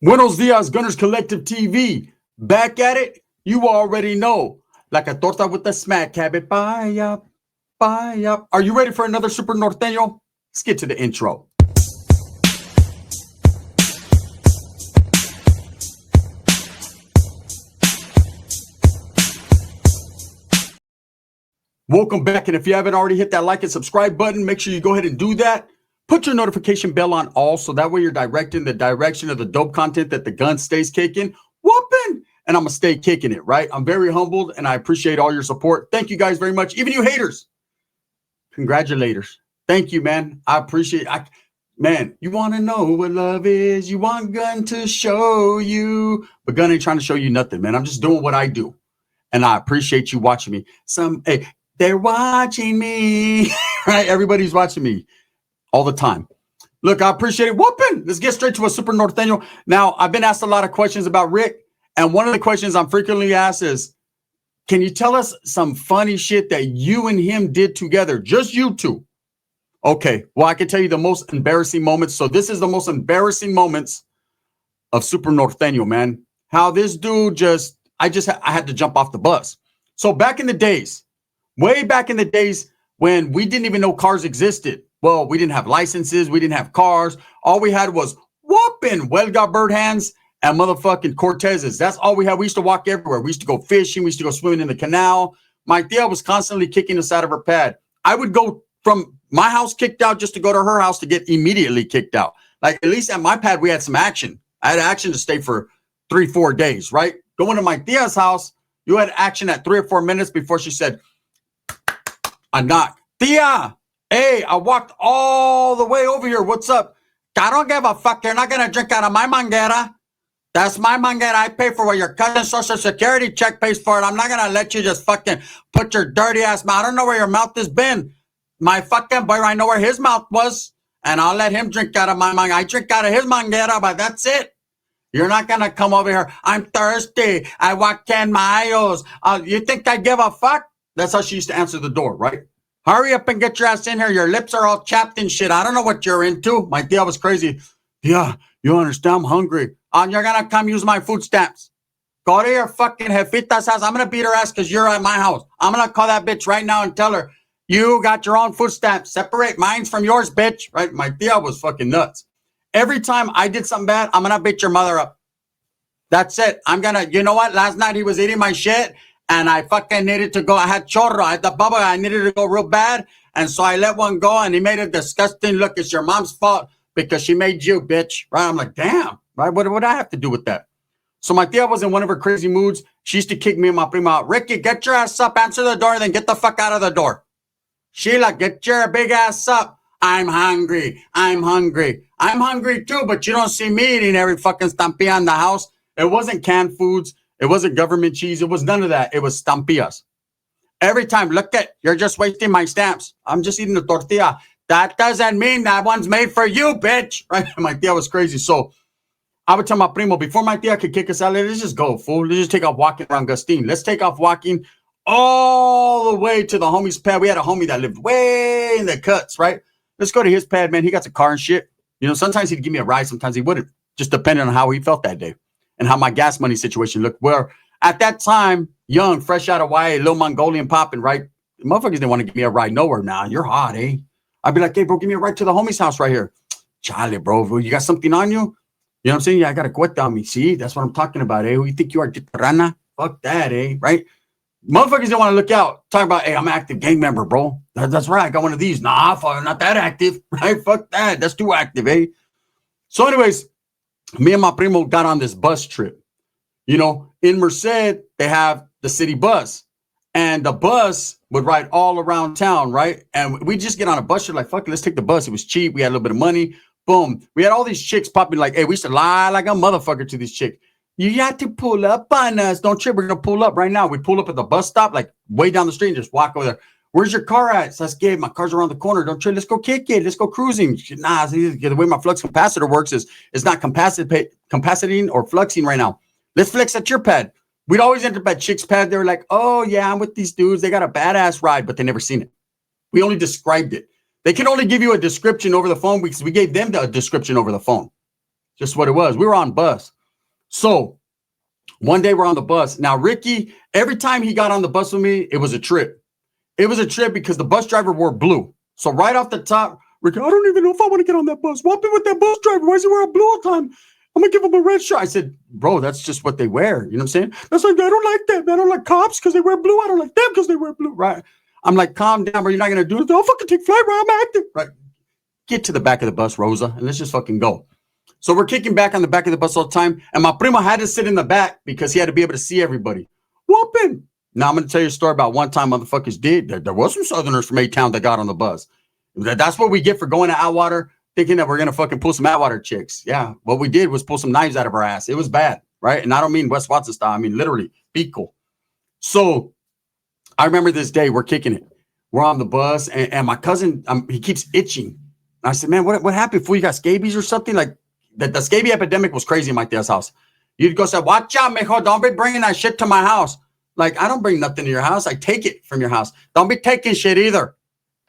Buenos dias, Gunners Collective TV. Back at it, you already know. Like a torta with a smack habit. Bye up, bye up. Are you ready for another Super Norteno? Let's get to the intro. Welcome back, and if you haven't already hit that like and subscribe button, make sure you go ahead and do that. Put your notification bell on all, so that way you're directing the direction of the dope content that the gun stays kicking. Whooping! And I'm going to stay kicking it, right? I'm very humbled, and I appreciate all your support. Thank you guys very much. Even you haters. Congratulators. Thank you, man. I appreciate it. Man, you want to know what love is. You want Gun to show you. But Gun ain't trying to show you nothing, man. I'm just doing what I do. And I appreciate you watching me. Hey, they're watching me, right? Everybody's watching me all the time. Look, I appreciate it. Whooping. Let's get straight to a Super Norteno. Now, I've been asked a lot of questions about Rick. And one of the questions I'm frequently asked is, can you tell us some funny shit that you and him did together? Just you two. Okay. Well, I can tell you the most embarrassing moments. So this is the most embarrassing moments of Super Norteno, man. How this dude I had to jump off the bus. So back in the days, way back in the days when we didn't even know cars existed. Well, we didn't have licenses. We didn't have cars. All we had was whooping Huelga bird hands and motherfucking Cortezes. That's all we had. We used to walk everywhere. We used to go fishing. We used to go swimming in the canal. My tia was constantly kicking us out of her pad. I would go from my house kicked out just to go to her house to get immediately kicked out. Like, at least at my pad, we had some action. I had action to stay for 3-4 days, right? Going to my tia's house, you had action at 3 or 4 minutes before she said, I knock. Tia, hey, I walked all the way over here. What's up? I don't give a fuck. You're not going to drink out of my manguera. That's my manguera. I pay for what your cousin's social security check pays for it. I'm not going to let you just fucking put your dirty ass mouth. I don't know where your mouth has been. My fucking boy, I know where his mouth was, and I'll let him drink out of my manguera. I drink out of his manguera, but that's it. You're not going to come over here. I'm thirsty. I walked 10 miles. You think I give a fuck? That's how she used to answer the door, right? Hurry up and get your ass in here. Your lips are all chapped and shit. I don't know what you're into. My tia was crazy. Yeah, you understand? I'm hungry. You're going to come use my food stamps. Go to your fucking jefita's house. I'm going to beat her ass because you're at my house. I'm going to call that bitch right now and tell her, you got your own food stamps. Separate mine's from yours, bitch. Right? My tia was fucking nuts. Every time I did something bad, I'm going to beat your mother up. That's it. You know what? Last night he was eating my shit. And I fucking needed to go. I had chorro. I had the bubble. I needed to go real bad. And so I let one go, and he made a disgusting look. It's your mom's fault because she made you, bitch. Right? I'm like, damn. Right? What would I have to do with that? So my tia was in one of her crazy moods. She used to kick me and my prima out. Ricky, get your ass up. Answer the door, then get the fuck out of the door. Sheila, get your big ass up. I'm hungry. I'm hungry. I'm hungry too, but you don't see me eating every fucking stampia in the house. It wasn't canned foods. It wasn't government cheese. It was none of that. It was stampillas. Every time, look at, you're just wasting my stamps. I'm just eating the tortilla. That doesn't mean that one's made for you, bitch. Right? My tia was crazy. So I would tell my primo, before my tia could kick us out, let's just go, fool. Let's just take off walking around Gustin. Let's take off walking all the way to the homie's pad. We had a homie that lived way in the cuts, right? Let's go to his pad, man. He got a car and shit. You know, sometimes he'd give me a ride. Sometimes he wouldn't. Just depending on how he felt that day. And how my gas money situation looked. Where at that time, young, fresh out of YA, little Mongolian popping, right? Motherfuckers didn't want to give me a ride nowhere now. You're hot, eh? I'd be like, hey, bro, give me a ride to the homie's house right here. Charlie, bro, you got something on you? You know what I'm saying? Yeah, I got a cueta on me. See, that's what I'm talking about, eh? Who you think you are, Rana? Fuck that, eh? Right? Motherfuckers don't want to look out. Talking about, hey, I'm an active gang member, bro. That's right. I got one of these. Nah, fuck, not that active, right? Fuck that. That's too active, eh? So anyways, me and my primo got on this bus trip. You know, in Merced, they have the city bus. And the bus would ride all around town, right? And we just get on a bus trip like, fuck it, let's take the bus. It was cheap. We had a little bit of money. Boom. We had all these chicks popping like, hey, we used to lie like a motherfucker to these chicks. You got to pull up on us. Don't trip. We're going to pull up right now. We pull up at the bus stop, like way down the street and just walk over there. Where's your car at? So I said, my car's around the corner. Don't trip. Let's go kick it. Let's go cruising. Nah, the way my flux capacitor works is it's not capaciting or fluxing right now. Let's flex at your pad. We'd always end up at chicks' pad. They were like, oh, yeah, I'm with these dudes. They got a badass ride, but they never seen it. We only described it. They can only give you a description over the phone because we gave them the description over the phone. Just what it was. We were on bus. So one day we're on the bus. Now, Ricky, every time he got on the bus with me, it was a trip. It was a trip because the bus driver wore blue. So right off the top, Ricky, I don't even know if I want to get on that bus. What with that bus driver? Why is he wearing blue all the time? I'm going to give him a red shirt. I said, bro, that's just what they wear. You know what I'm saying? That's like, I don't like that. I don't like cops because they wear blue. I don't like them because they wear blue. Right? I'm like, calm down, bro. You're not going to do it. I'll fucking take flight, bro. I'm active. Right? Get to the back of the bus, Rosa, and let's just fucking go. So we're kicking back on the back of the bus all the time. And my primo had to sit in the back because he had to be able to see everybody. Whooping. Now, I'm going to tell you a story about one time motherfuckers did. There was some Southerners from A-Town that got on the bus. That's what we get for going to Atwater, thinking that we're going to fucking pull some Atwater chicks. Yeah, what we did was pull some knives out of our ass. It was bad, right? And I don't mean West Watson style. I mean literally, be cool. So I remember this day, we're kicking it. We're on the bus, and my cousin, he keeps itching. And I said, man, what happened? Fool, you got scabies or something? Like, the scabies epidemic was crazy in my dad's house. You'd go say, watch out, mijo, don't be bringing that shit to my house. Like, I don't bring nothing to your house. I take it from your house. Don't be taking shit either.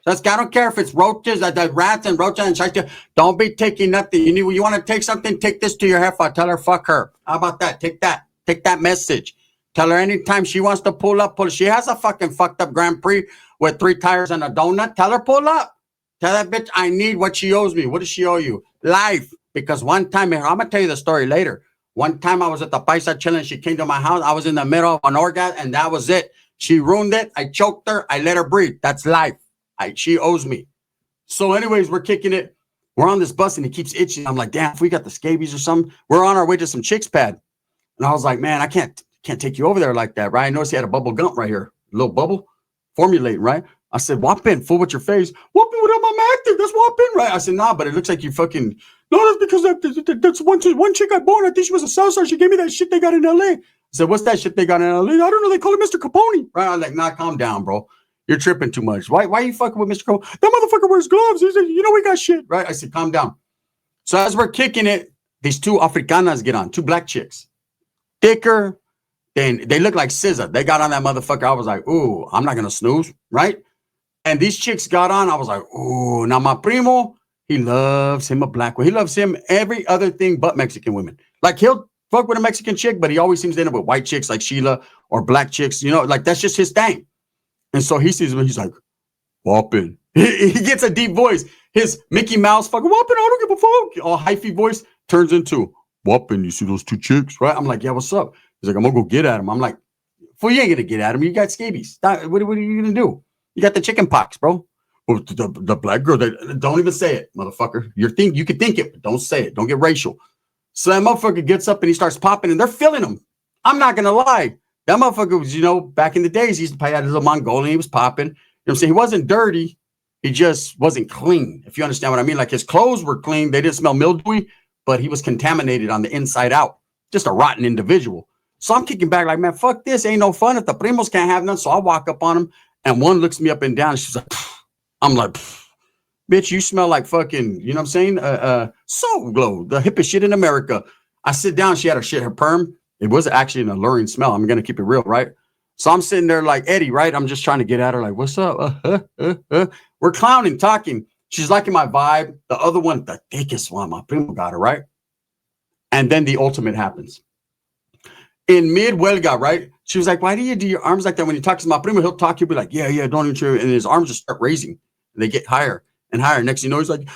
I don't care if it's roaches, the rats and roaches and shit. Don't be taking nothing. You want to take something, take this to your heifer. Tell her, fuck her. How about that? Take that. Take that message. Tell her anytime she wants to pull up. She has a fucking fucked up Grand Prix with 3 tires and a donut. Tell her, pull up. Tell that bitch I need what she owes me. What does she owe you? Life. Because one time, I'm going to tell you the story later. One time I was at the Paisa chilling. She came to my house. I was in the middle of an orgasm, and that was it. She ruined it. I choked her. I let her breathe. That's life. She owes me. So anyways, we're kicking it. We're on this bus, and it keeps itching. I'm like, damn, if we got the scabies or something. We're on our way to some chicks pad. And I was like, man, I can't take you over there like that, right? I noticed he had a bubble gum right here. A little bubble formulating, right? I said, whopping, fool with your face. Whopping, what am I active? That's whopping, right? I said, nah, but it looks like you fucking... No, that's because that's one chick I born. I think she was a Southside. She gave me that shit they got in L.A. I said, what's that shit they got in L.A.? I don't know. They call it Mr. Capone. Right? I'm like, nah, calm down, bro. You're tripping too much. Why are you fucking with Mr. Capone? That motherfucker wears gloves. He said, you know we got shit. Right? I said, calm down. So as we're kicking it, these 2 Africanas get on. 2 black chicks. Thicker. Then they look like SZA. They got on that motherfucker. I was like, ooh, I'm not going to snooze. Right? And these chicks got on. I was like, ooh. Now my primo, he loves him a black one. He loves him every other thing but Mexican women. Like he'll fuck with a Mexican chick, but he always seems to end up with white chicks like Sheila or black chicks. You know, like that's just his thing. And so he sees me. He's like, whopping. He gets a deep voice. His Mickey Mouse fucking whopping. I don't give a fuck. All hyphy voice turns into whopping. You see those 2 chicks, right? I'm like, yeah, what's up? He's like, I'm going to go get at him. I'm like, fool, you ain't going to get at him. You got scabies. What are you going to do? You got the chicken pox, bro. Well, the black girl, don't even say it, motherfucker. You can think it, but don't say it. Don't get racial. So that motherfucker gets up and he starts popping, and they're filling him. I'm not going to lie. That motherfucker was, back in the days, he used to play out his little Mongolian. He was popping. You know what I'm saying? He wasn't dirty. He just wasn't clean, if you understand what I mean. Like his clothes were clean. They didn't smell mildewy, but he was contaminated on the inside out. Just a rotten individual. So I'm kicking back like, man, fuck this. Ain't no fun if the primos can't have none. So I walk up on him, and one looks me up and down. And she's like, pfft. I'm like, pfft. Bitch, you smell like fucking, you know what I'm saying? Soul Glow, the hippest shit in America. I sit down. She had her perm. It was actually an alluring smell. I'm going to keep it real, right? So I'm sitting there like Eddie, right? I'm just trying to get at her like, what's up? We're clowning, talking. She's liking my vibe. The other one, the thickest one, my primo got her, right? And then the ultimate happens. In mid-huelga, right? She was like, why do you do your arms like that? When you talk to my primo, he'll talk, he'll be like, yeah, don't even. And his arms just start raising. And they get higher and higher. Next thing you know, he's like,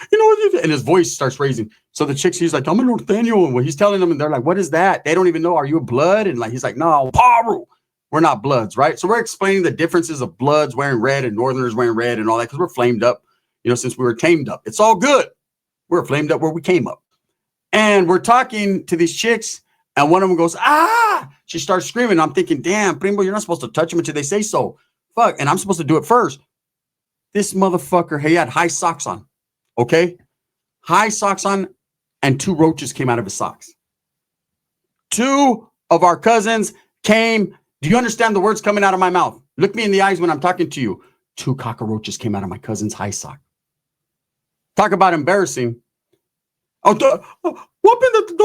and his voice starts raising. So the chicks, he's like, I'm a Norteno. And he's telling them, and they're like, what is that? They don't even know. Are you a blood? And like, he's like, no, Paru. We're not bloods, right? So we're explaining the differences of bloods wearing red and Northerners wearing red and all that because we're flamed up, since we were tamed up. It's all good. We're flamed up where we came up. And we're talking to these chicks, and one of them goes, ah! She starts screaming. I'm thinking, damn, primo, you're not supposed to touch them until they say so. Fuck, and I'm supposed to do it first. This motherfucker, he had high socks on, okay? High socks on, and 2 roaches came out of his socks. 2 of our cousins came. Do you understand the words coming out of my mouth? Look me in the eyes when I'm talking to you. 2 cockroaches came out of my cousin's high sock. Talk about embarrassing. Oh, those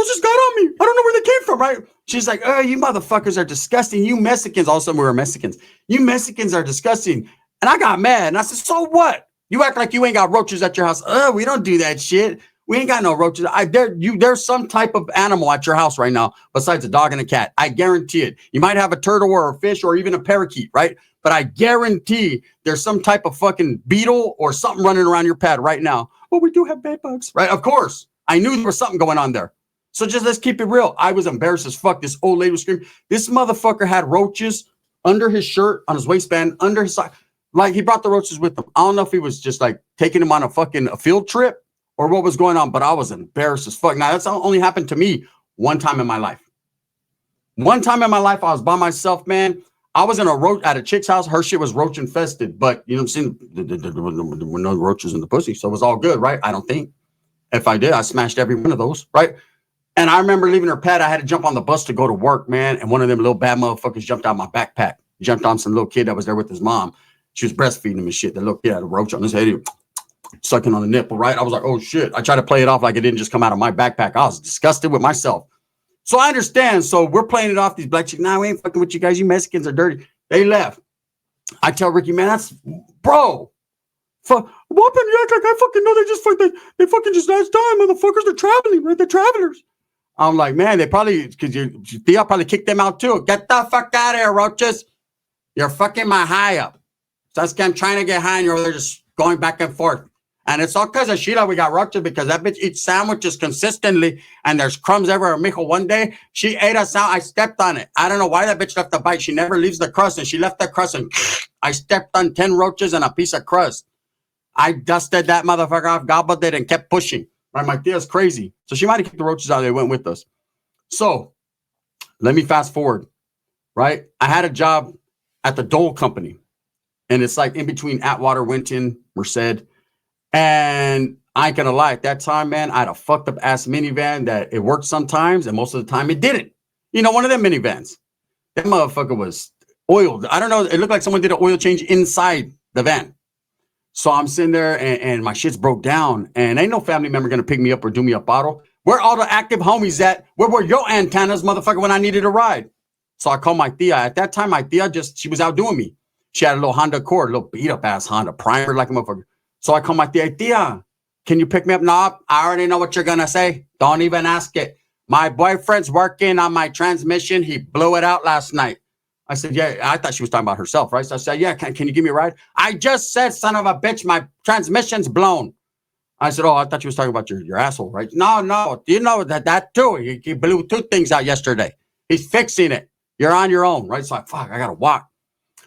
just got on me. I don't know where they came from, right? She's like, oh, you motherfuckers are disgusting. You Mexicans, all of a sudden we were Mexicans. You Mexicans are disgusting. And I got mad. And I said, so what? You act like you ain't got roaches at your house. Oh, we don't do that shit. We ain't got no roaches. There's some type of animal at your house right now besides a dog and a cat. I guarantee it. You might have a turtle or a fish or even a parakeet, right? But I guarantee there's some type of fucking beetle or something running around your pad right now. Well, we do have bed bugs, right? Of course. I knew there was something going on there. So just let's keep it real. I was embarrassed as fuck. This old lady was screaming. This motherfucker had roaches under his shirt, on his waistband, under his sock. Like he brought the roaches with him. I don't know if he was just like taking him on a field trip or what was going on, but I was embarrassed as fuck. Now, that's only happened to me one time in my life. One time in my life, I was by myself, man. I was in at a chick's house. Her shit was roach infested, but you know what I'm saying? There were no roaches in the pussy, so it was all good, right? I don't think. If I did, I smashed every one of those, right? And I remember leaving her pad. I had to jump on the bus to go to work, man. And one of them little bad motherfuckers jumped out my backpack. Jumped on some little kid that was there with his mom. She was breastfeeding him and shit. The little kid had a roach on his head, sucking on the nipple, right? I was like, oh shit. I tried to play it off like it didn't just come out of my backpack. I was disgusted with myself. So I understand. So we're playing it off, these black chicks. Nah, we ain't fucking with you guys. You Mexicans are dirty. They left. I tell Ricky, man, that's bro. Whooping, you act like I fucking know they fucking just last time, motherfuckers. They're traveling, right? They're travelers. I'm like, man, they probably, because Thea probably kicked them out too. Get the fuck out of here, roaches. You're fucking my high up. So that's I'm trying to get high and you're over there just going back and forth. And it's all because of Sheila we got roaches because that bitch eats sandwiches consistently and there's crumbs everywhere. Mijo, one day she ate a sandwich. I stepped on it. I don't know why that bitch left the bite. She never leaves the crust and she left the crust and I stepped on 10 roaches and a piece of crust. I dusted that motherfucker off, gobbled it and kept pushing. Right, my Thea's crazy. So she might have kicked the roaches out. They went with us. So let me fast forward, right? I had a job at the Dole Company. And it's like in between Atwater, Winton, Merced. And I ain't gonna lie, at that time, man, I had a fucked up ass minivan that it worked sometimes, and most of the time it didn't. You know, one of them minivans. That motherfucker was oiled. I don't know. It looked like someone did an oil change inside the van. So I'm sitting there and my shit's broke down, and ain't no family member gonna pick me up or do me a bottle. Where all the active homies at? Where were your antennas, motherfucker, when I needed a ride? So I called my Thea. At that time, my Thea she was outdoing me. She had a little Honda Accord, a little beat up ass Honda primer like a motherfucker. So I called my Thea. Thea, can you pick me up? No, I already know what you're gonna say. Don't even ask it. My boyfriend's working on my transmission. He blew it out last night. I said, yeah, I thought she was talking about herself, right? So I said, yeah, can you give me a ride? I just said, son of a bitch, my transmission's blown. I said, oh, I thought you was talking about your asshole, right? No, you know that too. He blew 2 things out yesterday. He's fixing it. You're on your own, right? So fuck, I gotta walk.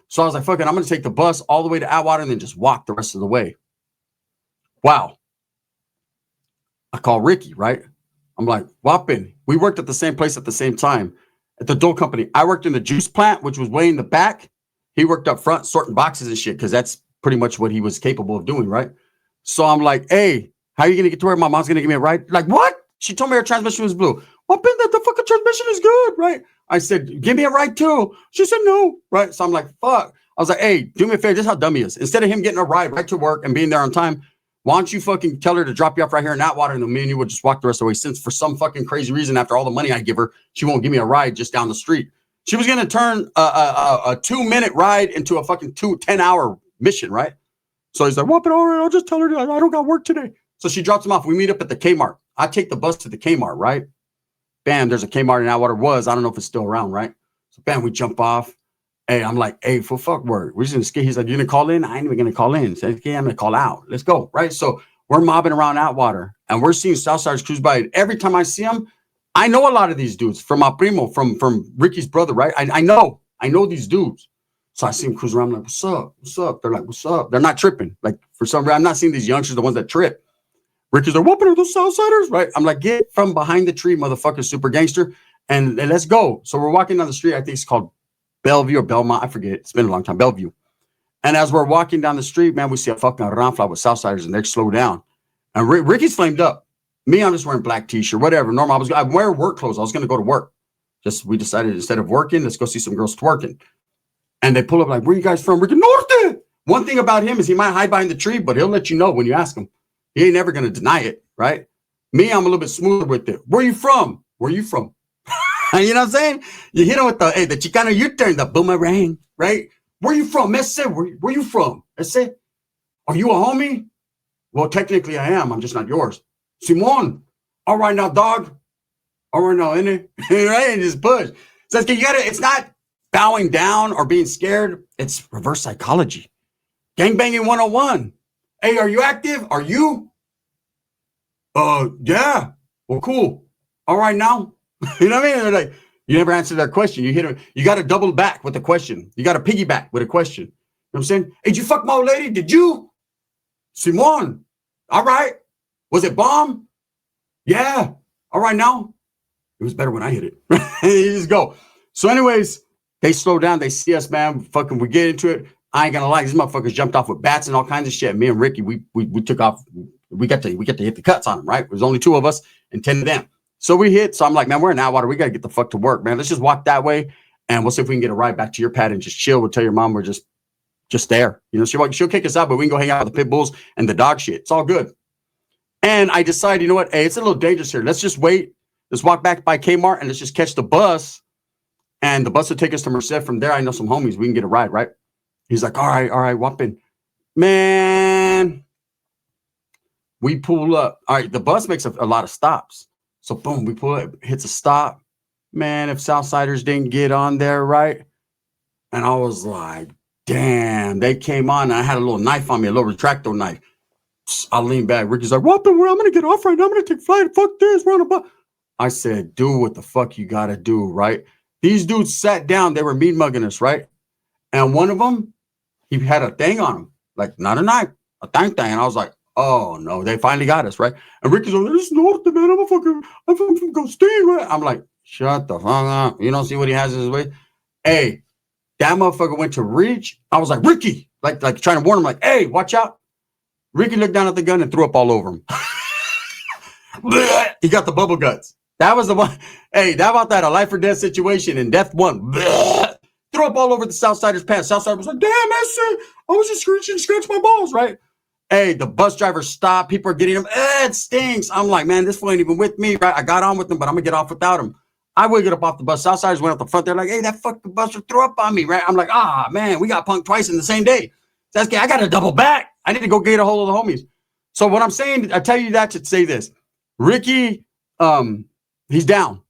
So I was like, fuck it, I'm gonna take the bus all the way to Atwater and then just walk the rest of the way. Wow. I call Ricky, right? I'm like, whopping. We worked at the same place at the same time. At the Dole Company. I worked in the juice plant, which was way in the back. He worked up front sorting boxes and shit, because that's pretty much what he was capable of doing, right? So I'm like, hey, how are you going to get to where my mom's going to give me a ride? Like, what? She told me her transmission was blue. Well, Ben, that the fucking transmission is good, right? I said, give me a ride too. She said no, right? So I'm like, fuck. I was like, hey, do me a favor. This is how dumb he is. Instead of him getting a ride right to work and being there on time, why don't you fucking tell her to drop you off right here in Atwater, and then me and you would just walk the rest of the way, since for some fucking crazy reason, after all the money I give her, she won't give me a ride just down the street. She was going to turn a 2-minute ride into a fucking 10-hour mission, right? So he's like, well, but all right, I'll just tell her I don't got work today. So she drops him off. We meet up at the Kmart. I take the bus to the Kmart, right? Bam, there's a Kmart in Atwater. I don't know if it's still around, right? So bam, we jump off. Hey, I'm like, hey, for fuck word. We're just going to skate. He's like, you going to call in? I ain't even going to call in. So, okay, I'm going to call out. Let's go, right? So we're mobbing around Atwater, and we're seeing Southsiders cruise by. And every time I see them, I know a lot of these dudes from my primo, from Ricky's brother, right? I know these dudes. So I see them cruise around. I'm like, what's up? What's up? They're like, what's up? They're not tripping. Like, for some reason, I'm not seeing these youngsters, the ones that trip. Ricky's like, what are those Southsiders? Right? I'm like, get from behind the tree, motherfucker, super gangster, and let's go. So we're walking down the street. I think it's called Bellevue or Belmont. I forget. It's been a long time. Bellevue. And as we're walking down the street, man, we see a fucking Ranfla with Southsiders, and they slow down. And Ricky's flamed up. Me, I'm just wearing black t-shirt, whatever. Normal. I'm wearing work clothes. I was going to go to work. We decided instead of working, let's go see some girls twerking. And they pull up like, where you guys from? Ricky, Norte. One thing about him is he might hide behind the tree, but he'll let you know when you ask him. He ain't never going to deny it, right? Me, I'm a little bit smoother with it. Where you from? Where you from? You know what I'm saying? You hit him with the Chicano U-turn, the boomerang, right? Where you from? Messe, where you from? Messe, are you a homie? Well, technically I am. I'm just not yours. Simon, all right now, dog. All right now, innit? Right? And just push. So it's not bowing down or being scared. It's reverse psychology. Gangbanging 101. Hey, are you active? Are you? Yeah. Well, cool. All right now. You know what I mean? They're like, you never answer that question. You hit them. You got to double back with a question. You got to piggyback with a question. You know what I'm saying? Hey, did you fuck my old lady? Did you? Simon. All right. Was it bomb? Yeah. All right now. It was better when I hit it. You just go. So anyways, they slow down. They see us, man. Fucking, we get into it. I ain't gonna lie. These motherfuckers jumped off with bats and all kinds of shit. Me and Ricky, we took off. We got to hit the cuts on them, right? It was only 2 of us and 10 of them. So we hit. So I'm like, man, we're in Atwater. We got to get the fuck to work, man. Let's just walk that way. And we'll see if we can get a ride back to your pad and just chill. We'll tell your mom we're just there. You know, she'll kick us out, but we can go hang out with the pit bulls and the dog shit. It's all good. And I decided, you know what? Hey, it's a little dangerous here. Let's just wait. Let's walk back by Kmart and let's just catch the bus. And the bus will take us to Merced. From there, I know some homies. We can get a ride, right? He's like, all right, whopping. Man, we pull up. All right, the bus makes a lot of stops. So, boom, we pull up, hits a stop. Man, if Southsiders didn't get on there, right? And I was like, damn, they came on. And I had a little knife on me, a little retractor knife. I lean back. Ricky's like, whopping, I'm going to get off right now. I'm going to take flight. Fuck this. We're on a bus. I said, do what the fuck you got to do, right? These dudes sat down. They were meat mugging us, right? And one of them, he had a thing on him, like not a knife, a thing. And I was like, oh no, they finally got us, right? And Ricky's like, this is Norteno, man. I'm from Ghosteen, right? I'm like, shut the fuck up. You don't see what he has in his way? Hey, that motherfucker went to reach. I was like, Ricky, like trying to warn him, like, hey, watch out. Ricky looked down at the gun and threw up all over him. He got the bubble guts. That was the one. Hey, that about that, a life or death situation, and death won. Threw up all over the Southsiders' pants. Southsider was like, damn, that's it. I was just scratch my balls, right? Hey, the bus driver stopped. People are getting him. It stinks. I'm like, man, this fool ain't even with me, right? I got on with him, but I'm going to get off without him. I wiggled up off the bus. Southsiders went up the front. They're like, hey, that fucking buster threw up on me, right? I'm like, man, we got punked twice in the same day. I got to double back. I need to go get a hold of the homies. So what I'm saying, I tell you that to say this. Ricky, he's down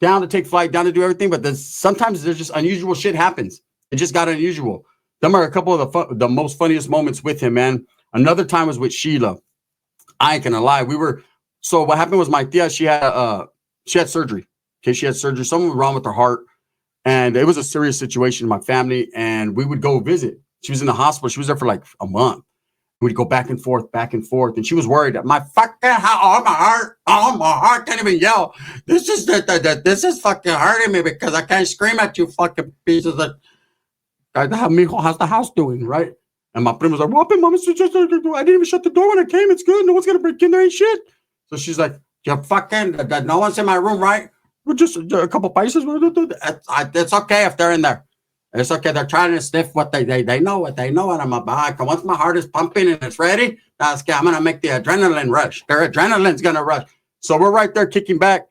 to take flight, down to do everything. But sometimes there's just unusual shit happens. It just got unusual. Them are a couple of the most funniest moments with him, man. Another time was with Sheila. I ain't gonna lie. So what happened was my tia, she had surgery. Okay, she had surgery. Something was wrong with her heart. And it was a serious situation in my family. And we would go visit. She was in the hospital. She was there for like a month. We'd go back and forth. And she was worried that my fucking heart can't even yell. This is fucking hurting me because I can't scream at you fucking pieces of. How's the house doing, right? And my friend was like, whooping, mom, I didn't even shut the door when I came. It's good. No one's going to break in there and shit. So she's like, you're fucking, no one's in my room, right? We're just a couple paces. It's okay if they're in there. It's okay. They're trying to sniff what they know what they know. And I'm about, once my heart is pumping and it's ready, I'm going to make the adrenaline rush. Their adrenaline's going to rush. So we're right there kicking back.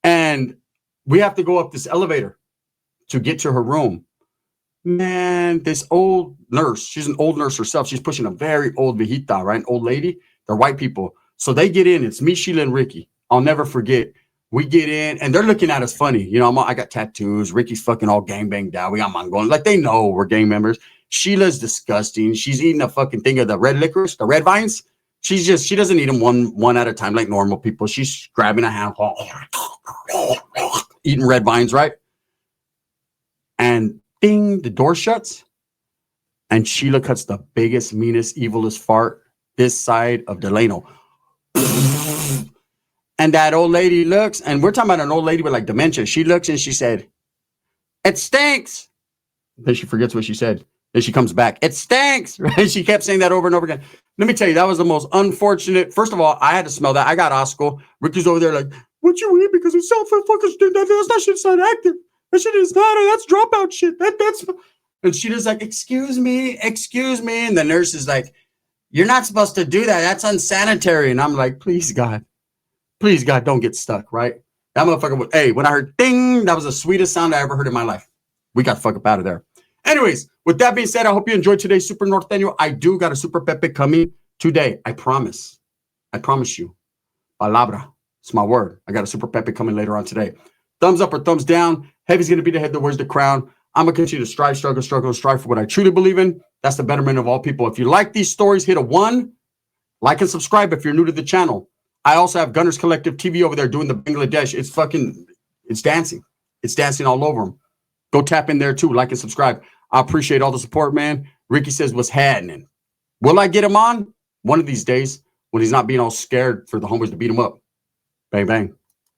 And we have to go up this elevator to get to her room. Man, this old nurse, she's an old nurse herself. She's pushing a very old viejita, right? An old lady. They're white people. So they get in. It's me, Sheila, and Ricky. I'll never forget. We get in, and they're looking at us funny. You know, I got tattoos. Ricky's fucking all gangbanged out. We got Mongolians. Like, they know we're gang members. Sheila's disgusting. She's eating a fucking thing of the red licorice, the red vines. She doesn't eat them one at a time like normal people. She's grabbing a handful, eating red vines, right? And ding, the door shuts. And Sheila cuts the biggest, meanest, evilest fart this side of Delano. And that old lady looks, and we're talking about an old lady with like dementia. She looks and she said, it stinks. Then she forgets what she said. Then she comes back. It stinks. Right? She kept saying that over and over again. Let me tell you, that was the most unfortunate. First of all, I had to smell that. I got Oscar. Ricky's over there like, what you eat? Because it's self fuckers. That shit's not active. That shit is not. That's dropout shit. That's. And she was like, excuse me. And the nurse is like, you're not supposed to do that. That's unsanitary. And I'm like, please, God, don't get stuck, right? That motherfucker, hey, when I heard ding, that was the sweetest sound I ever heard in my life. We got the fuck up out of there. Anyways, with that being said, I hope you enjoyed today's Super Norteno. I do got a Super Pepe coming today. I promise you. Palabra. It's my word. I got a Super Pepe coming later on today. Thumbs up or thumbs down. Heavy's going to be the head that wears the crown. I'm going to continue to strive, struggle, and strive for what I truly believe in. That's the betterment of all people. If you like these stories, hit a 1. Like and subscribe if you're new to the channel. I also have Gunners Collective TV over there doing the Bangladesh. It's dancing. It's dancing all over them. Go tap in there too. Like and subscribe. I appreciate all the support, man. Ricky says, what's happening? Will I get him on? One of these days when he's not being all scared for the homies to beat him up. Bang, bang.